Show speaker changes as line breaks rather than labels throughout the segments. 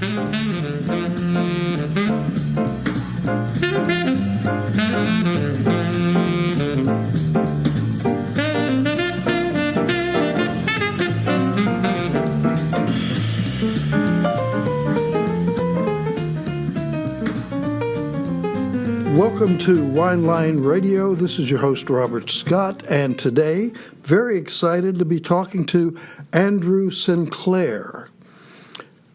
Welcome to Wine Line Radio. This is your host, Robert Scott, and today, very excited to be talking to Andrew Sinclair.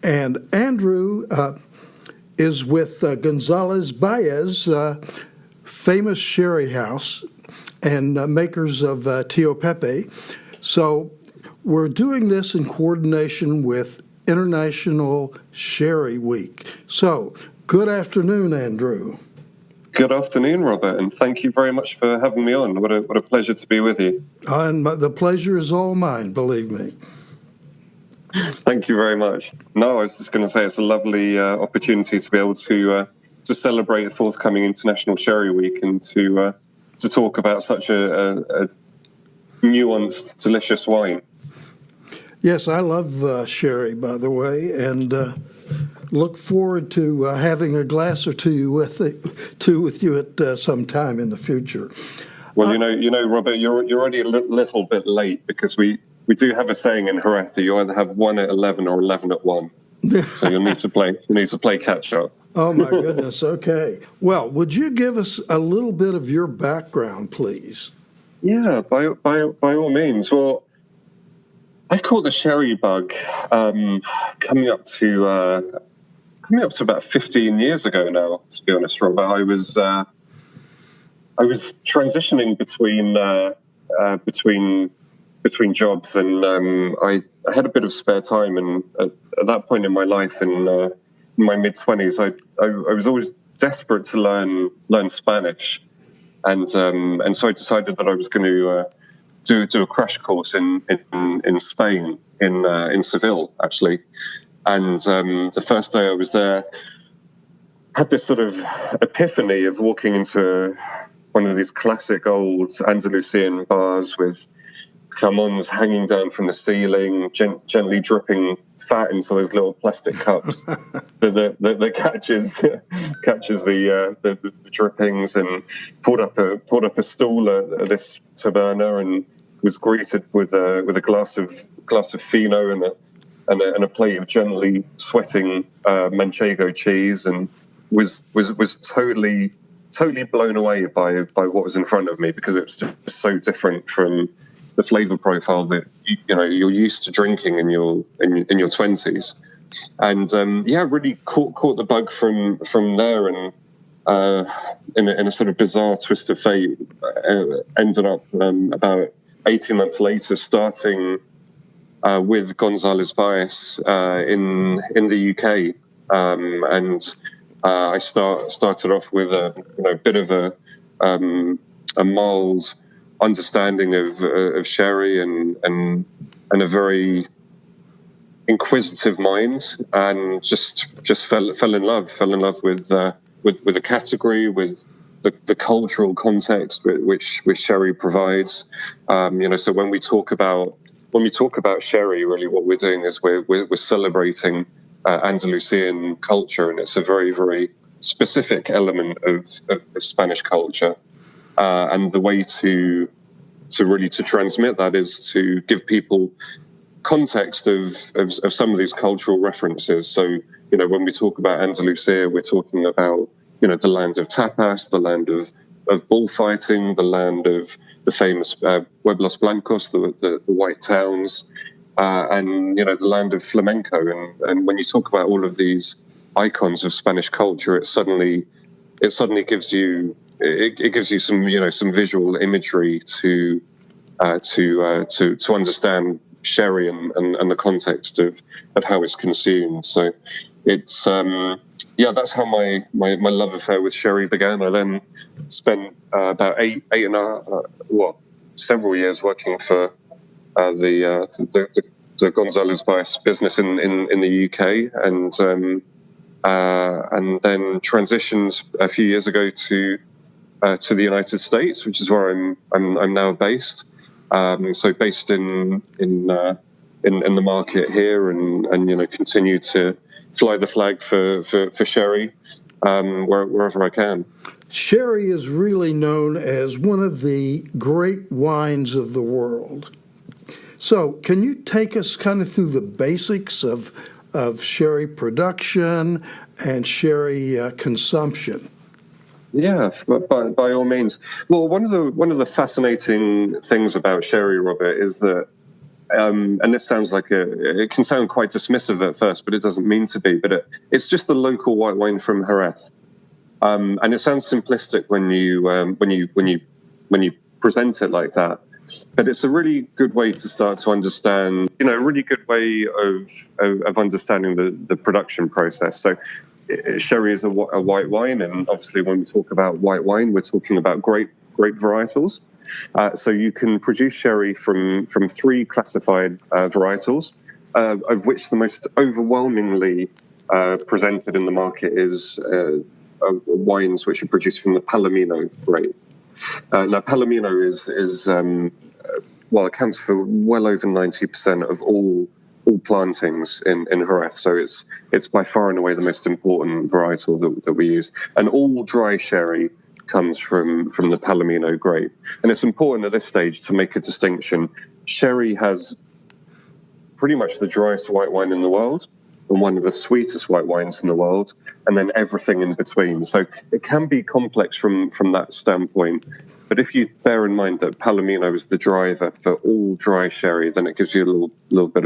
And Andrew is with Gonzalez Byass, famous sherry house and makers of Tio Pepe. So we're doing this in coordination with International Sherry Week. So, good afternoon, Andrew.
Good afternoon, Robert, and thank you very much for having me on. What a pleasure to be with you.
And the pleasure is all mine, believe me.
Thank you very much. No, I was just going to say it's a lovely opportunity to be able to celebrate the forthcoming International Sherry Week and to talk about such a nuanced, delicious wine.
Yes, I love sherry, by the way, and look forward to having a glass or two with you at some time in the future.
Well, you know, Robert, you're already a little bit late because we do have a saying in Jerez: you either have 1 at 11 or 11 at 1. So you'll need to play catch up.
Oh my goodness. Okay. Well, would you give us a little bit of your background, please?
Yeah, by all means. Well, I caught the sherry bug coming up to about 15 years ago now, to be honest, Robert. I was transitioning between jobs, and I had a bit of spare time, and at that point in my life, in my mid-20s, I was always desperate to learn Spanish, and so I decided that I was going to do a crash course in Spain, in Seville, actually. And the first day I was there, had this sort of epiphany of walking into one of these classic old Andalusian bars with jamons hanging down from the ceiling, gently dripping fat into those little plastic cups that catches the drippings, and pulled up a stool at this taberna and was greeted with a glass of fino and a plate of gently sweating manchego cheese, and was totally blown away by what was in front of me, because it was just so different from the flavor profile that you're used to drinking in your 20s, and really caught the bug from there, and in a sort of bizarre twist of fate, ended up about 18 months later starting with Gonzalez Byass in the UK, and I started off with a bit of a mild understanding of sherry and a very inquisitive mind, and just fell in love with the category, with the cultural context which sherry provides. So when we talk about sherry, really what we're doing is we're celebrating Andalusian culture, and it's a very, very specific element of Spanish culture. And the way to transmit that is to give people context of some of these cultural references. So, when we talk about Andalusia, we're talking about, the land of tapas, the land of bullfighting, the land of the famous Pueblos Blancos, the white towns, and, the land of flamenco. And when you talk about all of these icons of Spanish culture, it suddenly gives you some visual imagery to understand sherry and the context of how it's consumed. So it's that's how my love affair with sherry began. I then spent about several years working for the Gonzalez Byass business in the UK, and then transitioned a few years ago to the United States, which is where I'm now based. So based in the market here, and continue to fly the flag for sherry wherever I can.
Sherry is really known as one of the great wines of the world. So can you take us kind of through the basics of sherry production and sherry consumption?
Yeah, by all means. Well, one of the fascinating things about sherry, Robert, is that, and this sounds like it can sound quite dismissive at first, but it doesn't mean to be. But it's just the local white wine from Jerez, and it sounds simplistic when you present it like that. But it's a really good way to start to understand, a really good way of understanding the production process. So sherry is a white wine, and obviously when we talk about white wine, we're talking about grape varietals. So you can produce sherry from three classified varietals, of which the most overwhelmingly presented in the market is wines which are produced from the Palomino grape. Now, Palomino accounts for well over 90% of all plantings in Jerez. So it's by far and away the most important varietal that we use. And all dry sherry comes from the Palomino grape. And it's important at this stage to make a distinction. Sherry has pretty much the driest white wine in the world and one of the sweetest white wines in the world, and then everything in between. So it can be complex from that standpoint. But if you bear in mind that Palomino is the driver for all dry sherry, then it gives you a little bit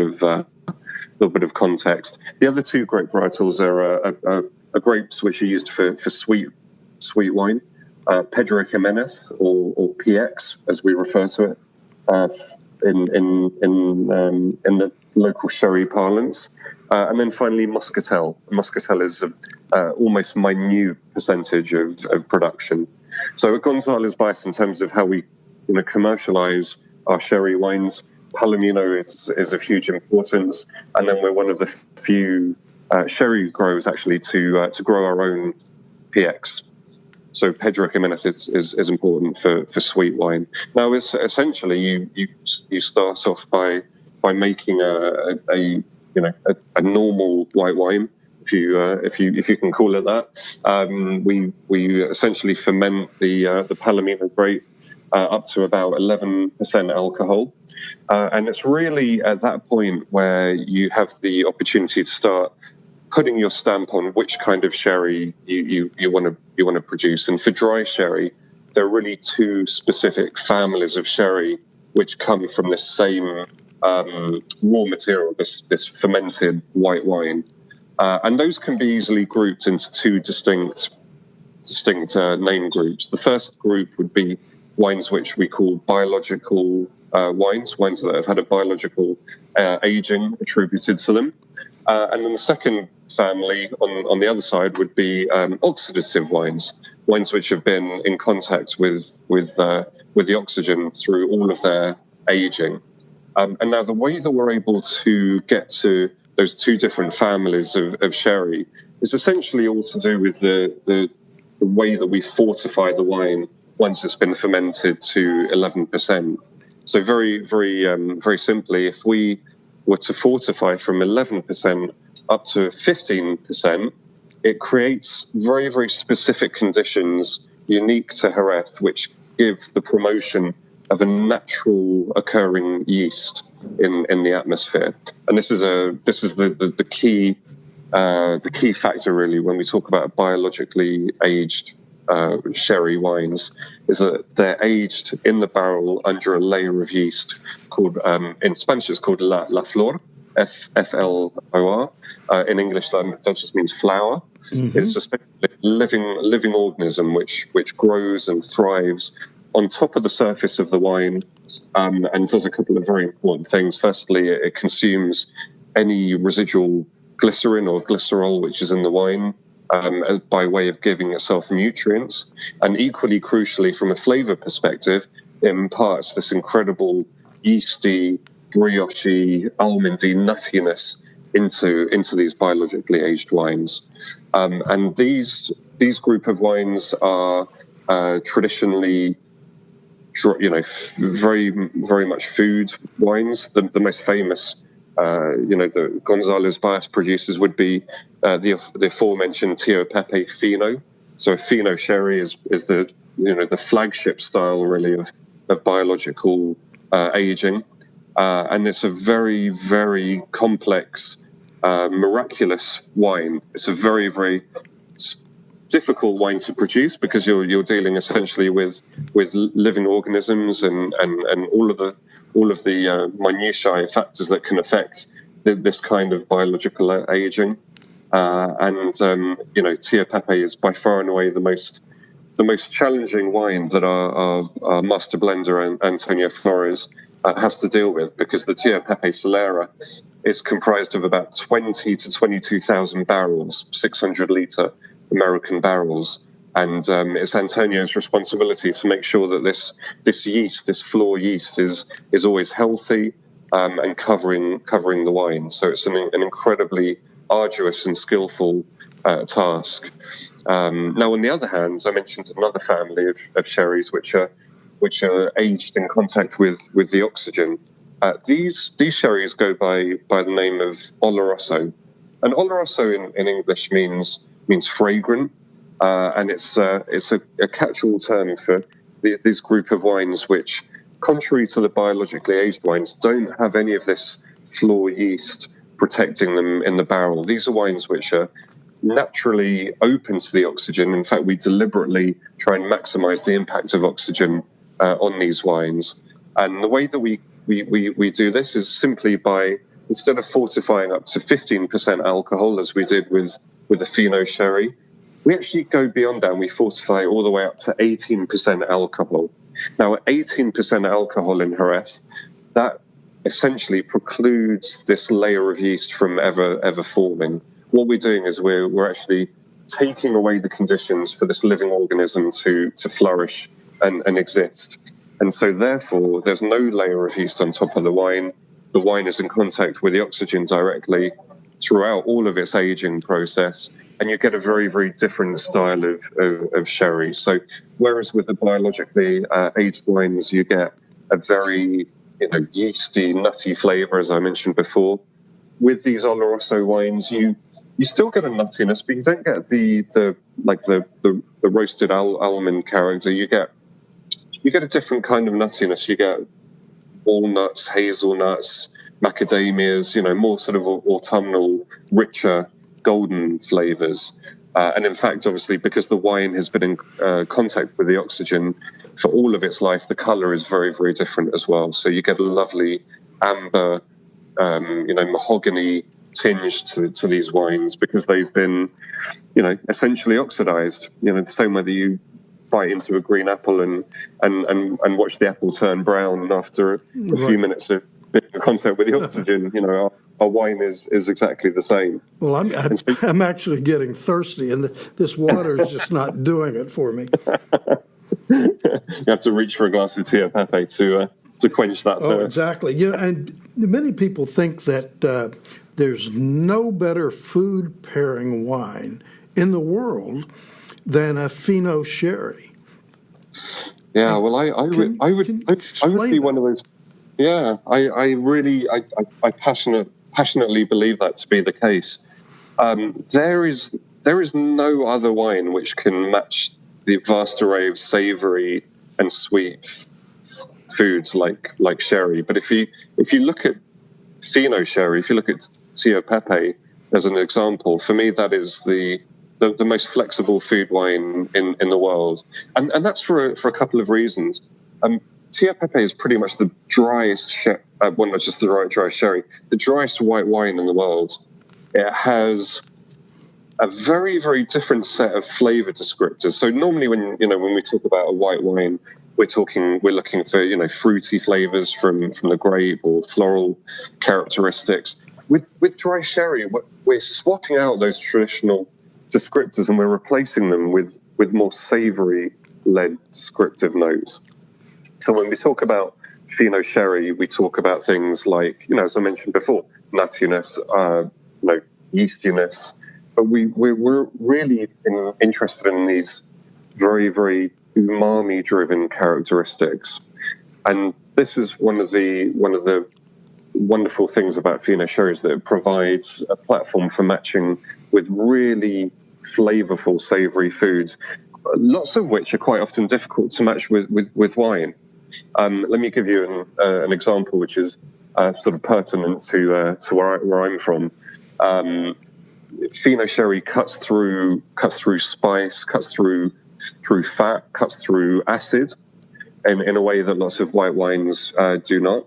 of context. The other two grape varietals are grapes which are used for sweet wine, Pedro Jimenez or PX as we refer to it in the local sherry parlance. And then finally, Muscatel. Muscatel is almost minute percentage of production. So at Gonzalez Byass, in terms of how we commercialize our sherry wines, Palomino is of huge importance. And then we're one of the few sherry growers actually to grow our own PX. So Pedro Jimenez is important for sweet wine. Now, it's essentially you start off by making a normal white wine, if you can call it that. We essentially ferment the Palomino grape up to about 11% alcohol, and it's really at that point where you have the opportunity to start putting your stamp on which kind of sherry you want to produce. And for dry sherry, there are really two specific families of sherry which come from the same raw material, this fermented white wine, and those can be easily grouped into two distinct name groups. The first group would be wines which we call biological wines that have had a biological aging attributed to them. And then the second family on the other side would be oxidative wines which have been in contact with the oxygen through all of their aging. And now the way that we're able to get to those two different families of sherry is essentially all to do with the way that we fortify the wine once it's been fermented to 11%. So very, very, very simply, if we were to fortify from 11% up to 15%, it creates very, very specific conditions unique to Jerez, which give the promotion of a natural occurring yeast in the atmosphere. And this is the key factor really when we talk about biologically aged sherry wines, is that they're aged in the barrel under a layer of yeast called, in Spanish it's called la flor, FLOR. In English that just means flower. Mm-hmm. It's a living organism which grows and thrives on top of the surface of the wine, and does a couple of very important things. Firstly, it consumes any residual glycerin or glycerol which is in the wine, by way of giving itself nutrients. And equally crucially, from a flavor perspective, it imparts this incredible yeasty, brioche, almondy nuttiness into these biologically aged wines. And these group of wines are traditionally, very, very much food wines. The most famous the Gonzalez Byass producers would be the aforementioned Tio Pepe Fino. So a Fino sherry is the flagship style really of biological aging, and it's a very, very complex, miraculous wine. It's a very, very difficult wine to produce because you're dealing essentially with living organisms and all of the minutiae factors that can affect this kind of biological aging. Tio Pepe is by far and away the most challenging wine that our master blender Antonio Flores has to deal with, because the Tio Pepe Solera is comprised of about 20 to 22,000 barrels, 600-liter American barrels, and it's Antonio's responsibility to make sure that this yeast, this floor yeast, is always healthy and covering the wine. So it's an incredibly arduous and skillful task. Now, on the other hand, I mentioned another family of sherries which are aged in contact with the oxygen. These sherries go by the name of Oloroso, and Oloroso in English means fragrant, and it's a catch-all term for this group of wines which, contrary to the biologically aged wines, don't have any of this floor yeast protecting them in the barrel. These are wines which are naturally open to the oxygen. In fact, we deliberately try and maximize the impact of oxygen on these wines. And the way that we do this is simply by, instead of fortifying up to 15% alcohol as we did with the Fino sherry, we actually go beyond that and we fortify all the way up to 18% alcohol. Now, at 18% alcohol in Jerez, that essentially precludes this layer of yeast from ever forming. What we're doing is we're actually taking away the conditions for this living organism to flourish and exist. And so therefore, there's no layer of yeast on top of the wine. The wine is in contact with the oxygen directly throughout all of its aging process, and you get a very, very different style of sherry. So whereas with the biologically aged wines, you get a very yeasty, nutty flavor, as I mentioned before, with these Oloroso wines, you still get a nuttiness, but you don't get the roasted almond character. You get a different kind of nuttiness. You get walnuts, hazelnuts, macadamias, more sort of autumnal, richer, golden flavors. And in fact, obviously, because the wine has been in contact with the oxygen for all of its life, the color is very, very different as well. So you get a lovely amber, mahogany tinge to these wines because they've been, essentially oxidized. The same way that you bite into a green apple and watch the apple turn brown after a few minutes of contact with the oxygen. Our wine is exactly the same.
Well, I'm actually getting thirsty, and this water is just not doing it for me.
You have to reach for a glass of Tio Pepe to quench that thirst.
Oh, exactly. And many people think that there's no better food pairing wine in the world than a Fino sherry.
Yeah, well, I would be one of those. Yeah, I passionately believe that to be the case. There is no other wine which can match the vast array of savoury and sweet foods like sherry. But if you look at Fino sherry, if you look at Tio Pepe as an example, for me that is the most flexible food wine in the world, and that's for a couple of reasons. Tio Pepe is pretty much the driest not just the dry sherry, the driest white wine in the world. It has a very, very different set of flavor descriptors. So normally when we talk about a white wine, we're looking for fruity flavors from the grape or floral characteristics. With dry sherry, we're swapping out those traditional descriptors and we're replacing them with more savory led descriptive notes. So when we talk about Fino sherry, we talk about things like, as I mentioned before, nuttiness, yeastiness, but we're really interested in these very, very umami-driven characteristics, and this is one of the wonderful things about Fino Sherry is that it provides a platform for matching with really flavorful, savory foods, lots of which are quite often difficult to match with wine. Let me give you an example, which is sort of pertinent to where I'm from. Fino Sherry cuts through spice, cuts through fat, cuts through acid in a way that lots of white wines do not.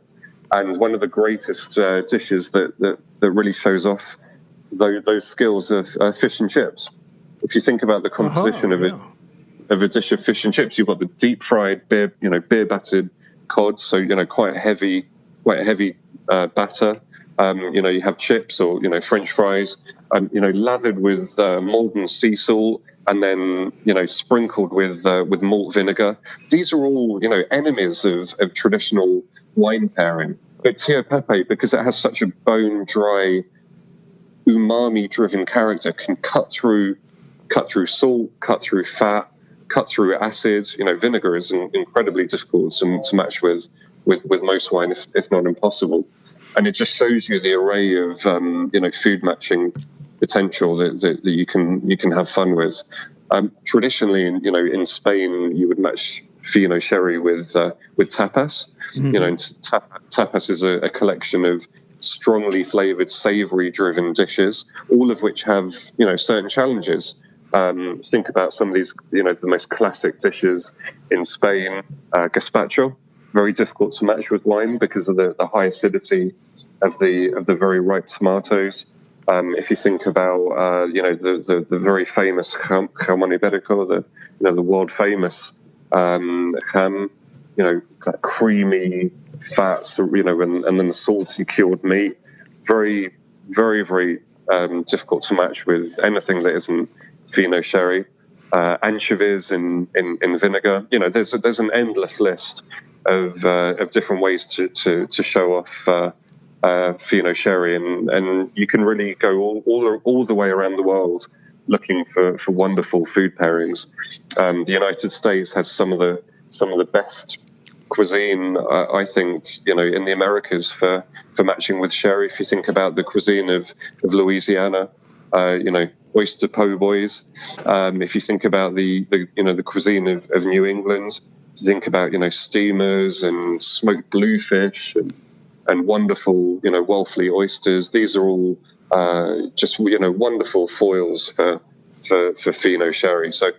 And one of the greatest dishes that really shows off those skills are fish and chips. If you think about the composition of a dish of fish and chips, you've got the deep fried beer battered cod, so quite a heavy batter. You have chips or French fries, lathered with molten sea salt, and then sprinkled with malt vinegar. These are all enemies of traditional wine pairing. But Tio Pepe, because it has such a bone dry, umami driven character, can cut through salt, cut through fat, cut through acid. Vinegar is incredibly difficult to match with most wine, if not impossible. And it just shows you the array of food matching potential that you can have fun with. Traditionally, in Spain, you would match Fino Sherry with tapas. Mm-hmm. Tapas is a collection of strongly flavored, savory driven dishes, all of which have certain challenges. Think about some of these, the most classic dishes in Spain. Gazpacho, very difficult to match with wine because of the high acidity of the very ripe tomatoes. If you think about the very famous jamón ibérico, the world famous ham, that creamy fats, and then the salty cured meat, very, very, very difficult to match with anything that isn't Fino Sherry. Anchovies in vinegar. There's an endless list of different ways to show off Fino Sherry, and you can really go all the way around the world looking for wonderful food pairings. The United States has some of the best cuisine, I think, in the Americas for matching with sherry. If you think about the cuisine of Louisiana, oyster po' boys. If you think about the cuisine of New England, think about steamers and smoked bluefish and wonderful Wellfleet oysters. These are all just wonderful foils for Fino Sherry. So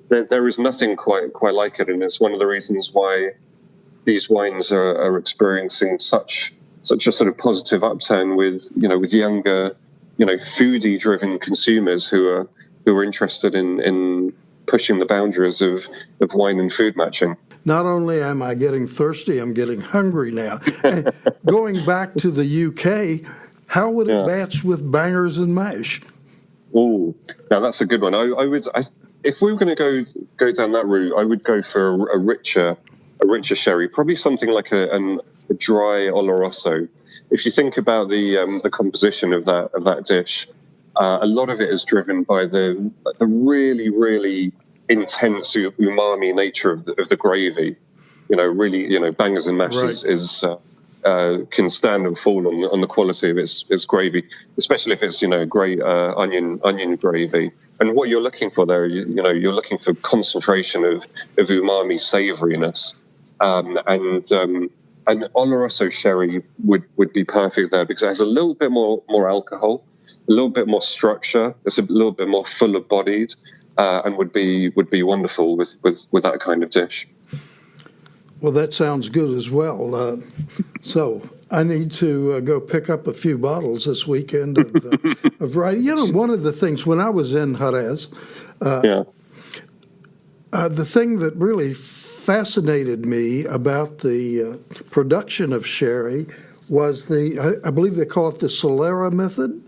there is nothing quite like it, and it's one of the reasons why these wines are experiencing such a sort of positive upturn with younger foodie driven consumers who are interested in pushing the boundaries of wine and food matching.
Not only am I getting thirsty, I'm getting hungry now. And going back to the UK, how would it match with bangers and mash?
Oh, now that's a good one. I would, if we were going to go down that route, I would go for a richer sherry, probably something like a dry Oloroso. If you think about the composition of that dish, a lot of it is driven by the really, really intense umami nature of the gravy. Really, bangers and mash is can stand and fall on the quality of its gravy, especially if it's great onion gravy. And what you're looking for there, you're looking for concentration of umami savouriness, and Oloroso sherry would be perfect there because it has a little bit more alcohol, a little bit more structure. It's a little bit more full of bodied, and would be wonderful with that kind of dish.
Well, that sounds good as well. So I need to go pick up a few bottles this weekend of variety. One of the things when I was in Jerez, the thing that really fascinated me about the production of sherry was I believe they call it the Solera method.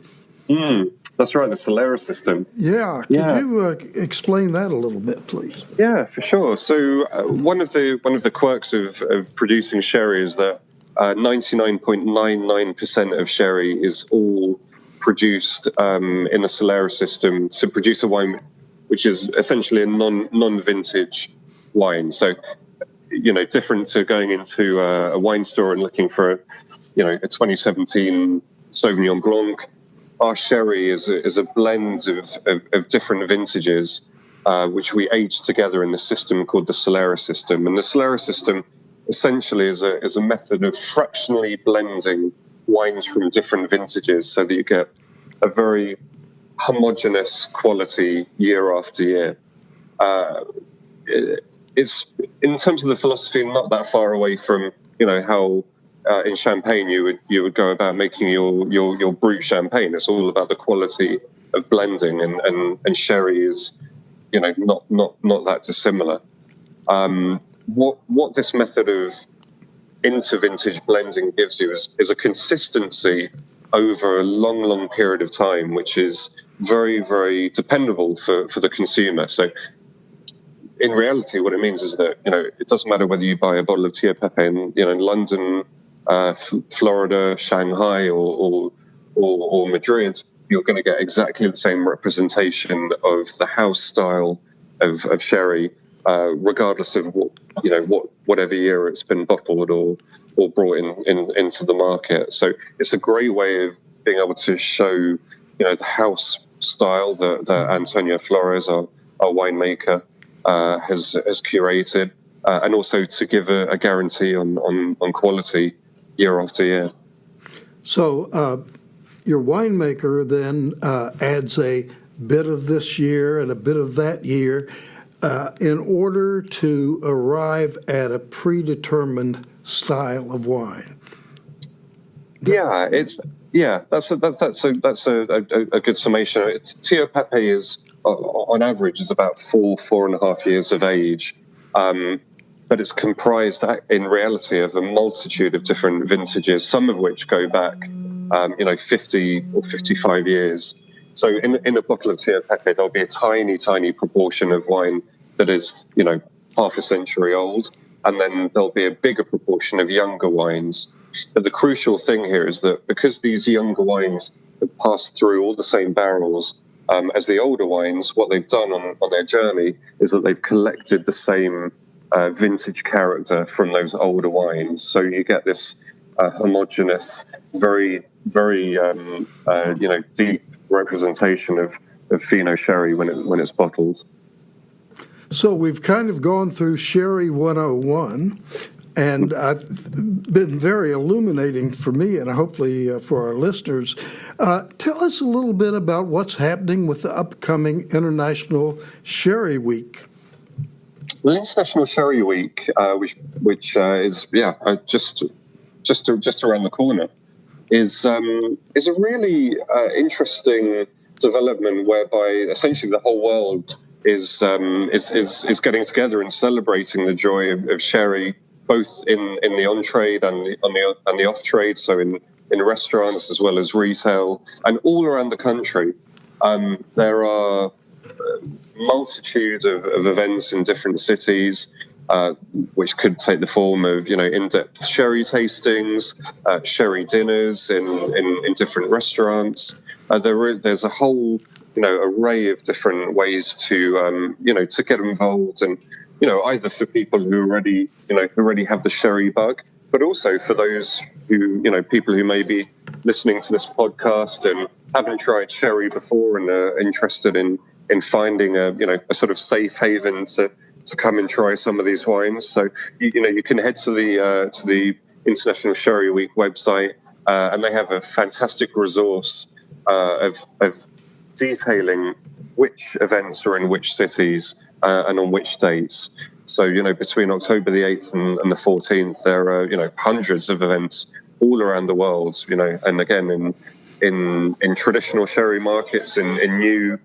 That's right, the Solera System.
Yeah, could you explain that a little bit, please?
Yeah, for sure. So one of the quirks of producing sherry is that 99.99% of sherry is all produced in the Solera System to produce a wine which is essentially a non-vintage wine. So different to going into a wine store and looking for, a 2017 Sauvignon Blanc. Our sherry is a blend of different vintages, which we age together in the system called the Solera System. And the Solera System essentially is a method of fractionally blending wines from different vintages so that you get a very homogeneous quality year after year. It's, in terms of the philosophy, not that far away from how in Champagne you would go about making your brut champagne. It's all about the quality of blending, and sherry is not that dissimilar. What this method of inter-vintage blending gives you is a consistency over a long period of time, which is very, very dependable for the consumer. So in reality, what it means is that, it doesn't matter whether you buy a bottle of Tio Pepe in London, Florida, Shanghai, or Madrid, you're going to get exactly the same representation of the house style of sherry, regardless of whatever year it's been bottled or brought into the market. So it's a great way of being able to show, the house style that Antonio Flores, our winemaker, has curated, and also to give a guarantee on quality year after year.
So your winemaker then adds a bit of this year and a bit of that year in order to arrive at a predetermined style of wine.
That's a good summation. Tio Pepe is on average is about 4.5 years of age, but it's comprised in reality of a multitude of different vintages, some of which go back 50 or 55 years. So in a bottle of Tio Pepe, there'll be a tiny proportion of wine that is half a century old, and then there'll be a bigger proportion of younger wines. But the crucial thing here is that because these younger wines have passed through all the same barrels as the older wines, what they've done on their journey is that they've collected the same vintage character from those older wines. So you get this homogeneous, very deep representation of Fino sherry when it's bottled.
So we've kind of gone through Sherry 101, and I've been very illuminating for me and hopefully for our listeners. Tell us a little bit about what's happening with the upcoming International Sherry Week.
Well, International Sherry Week, which is just around the corner, is a really interesting development whereby essentially the whole world is getting together and celebrating the joy of sherry, both in the on-trade and the off-trade, so in restaurants as well as retail, and all around the country. There are multitudes of events in different cities, which could take the form of in-depth sherry tastings, sherry dinners in different restaurants. There's a whole array of different ways to get involved, and either for people who already have the sherry bug, but also for those people who may be listening to this podcast and haven't tried sherry before and are interested in finding a sort of safe haven to come and try some of these wines. So you can head to the International Sherry Week website, and they have a fantastic resource of detailing which events are in which cities and on which dates. So between October the 8th and the 14th, there are hundreds of events all around the world. And again in traditional sherry markets, in new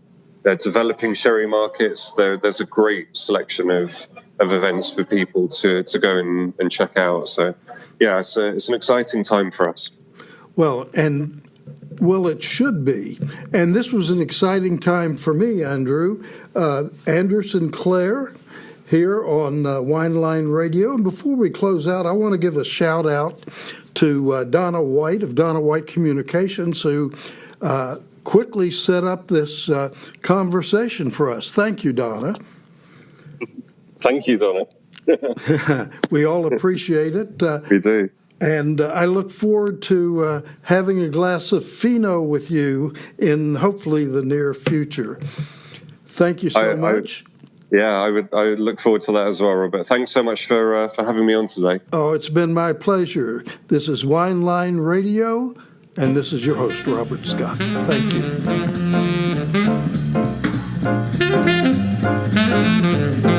developing sherry markets, there's a great selection of events for people to go and check out. So yeah, it's an exciting time for us.
Well, it should be. And this was an exciting time for me, Andrew. Andrew Sinclair here on Wine Line Radio. And before we close out, I want to give a shout out to Donna White of Donna White Communications, who quickly set up this conversation for us. Thank you, Donna.
Thank you, Donna.
We all appreciate it.
We do.
And I look forward to having a glass of Fino with you in hopefully the near future. Thank you so much.
I would look forward to that as well, Robert. Thanks so much for having me on today.
Oh, it's been my pleasure. This is Wine Line Radio, and this is your host, Robert Scott. Thank you.